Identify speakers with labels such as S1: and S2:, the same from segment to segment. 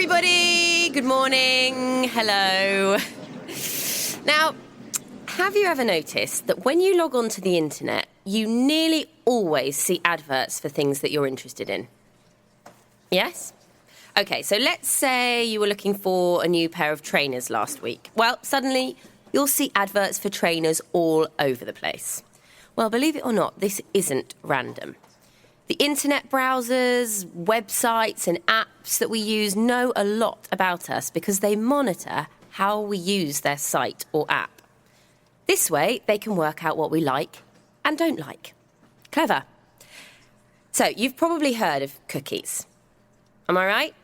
S1: everybody. Good morning. Hello. Now, have you ever noticed that when you log on to the internet, you nearly always see adverts for things that you're interested in? Yes? Okay, so let's say you were looking for a new pair of trainers last week. Well, suddenly you'll see adverts for trainers all over the place. Well, believe it or not, this isn't random. The internet browsers, websites and apps that we use know a lot about us because they monitor how we use their site or app. This way, they can work out what we like and don't like. Clever. So, you've probably heard of cookies. Am I right?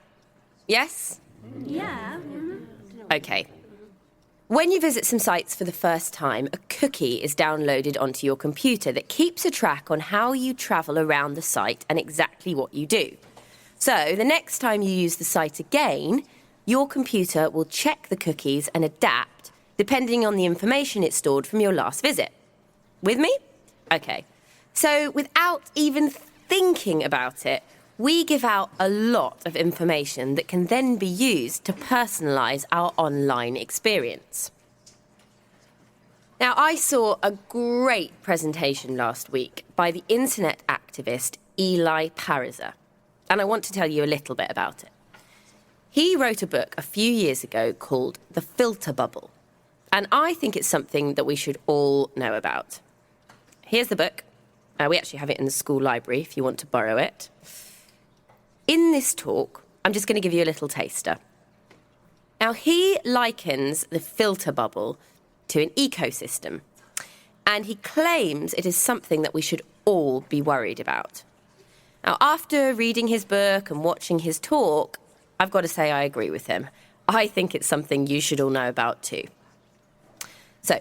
S1: Yes?
S2: Yeah.
S1: Okay. When you visit some sites for the first time, a cookie is downloaded onto your computer that keeps a track on how you travel around the site and exactly what you do. So, the next time you use the site again, your computer will check the cookies and adapt depending on the information it stored from your last visit. With me? Okay. So, without even thinking about it, we give out a lot of information that can then be used to personalise our online experience. Now, I saw a great presentation last week by the internet activist Eli Pariser, and I want to tell you a little bit about it. He wrote a book a few years ago called The Filter Bubble, and I think it's something that we should all know about. Here's the book. We actually have it in the school library if you want to borrow it. In this talk, I'm just going to give you a little taster. Now, he likens the filter bubble to an ecosystem, and he claims it is something that we should all be worried about. Now, after reading his book and watching his talk, I've got to say I agree with him. I think it's something you should all know about too. So,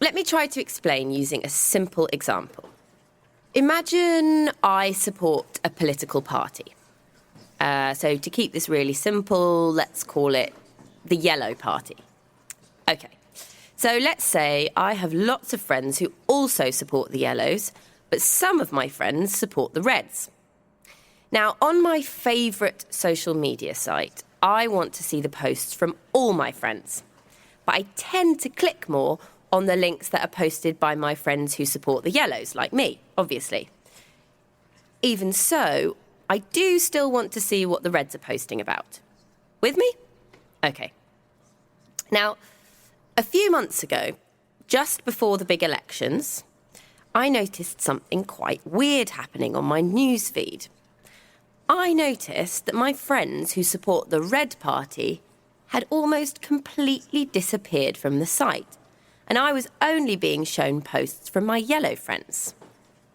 S1: let me try to explain using a simple example. Imagine I support a political party. So to keep this really simple, let's call it the Yellow Party. Okay, so let's say I have lots of friends who also support the Yellows, but some of my friends support the Reds. Now, on my favourite social media site, I want to see the posts from all my friends, but I tend to click more on the links that are posted by my friends who support the Yellows, like me, obviously. Even so, I do still want to see what the Reds are posting about. With me? Okay. Now, a few months ago, just before the big elections, I noticed something quite weird happening on my news feed. I noticed that my friends who support the Red Party had almost completely disappeared from the site, and I was only being shown posts from my Yellow friends.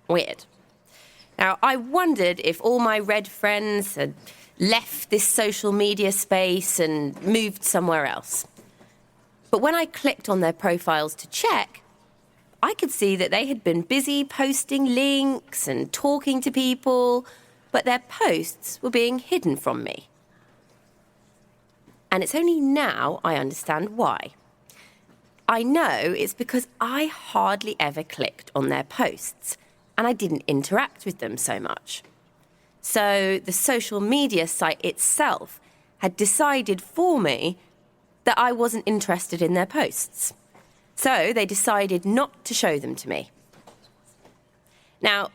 S1: Weird. Now, I wondered if all my Red friends had left this social media space and moved somewhere else. But when I clicked on their profiles to check, I could see that they had been busy posting links and talking to people, but their posts were being hidden from me. And it's only now I understand why. I know it's because I hardly ever clicked on their posts, and I didn't interact with them so much. So the social media site itself had decided for me that I wasn't interested in their posts. So they decided not to show them to me. Now,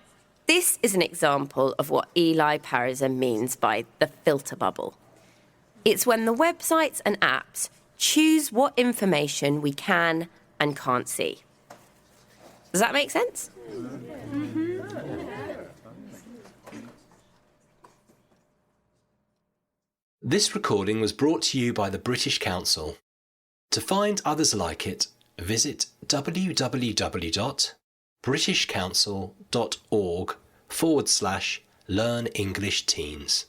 S1: this is an example of what Eli Pariser means by the filter bubble. It's when the websites and apps choose what information we can and can't see. Does that make sense?
S3: This recording was brought to you by the British Council. To find others like it, visit www.britishcouncil.org/learn English Teens.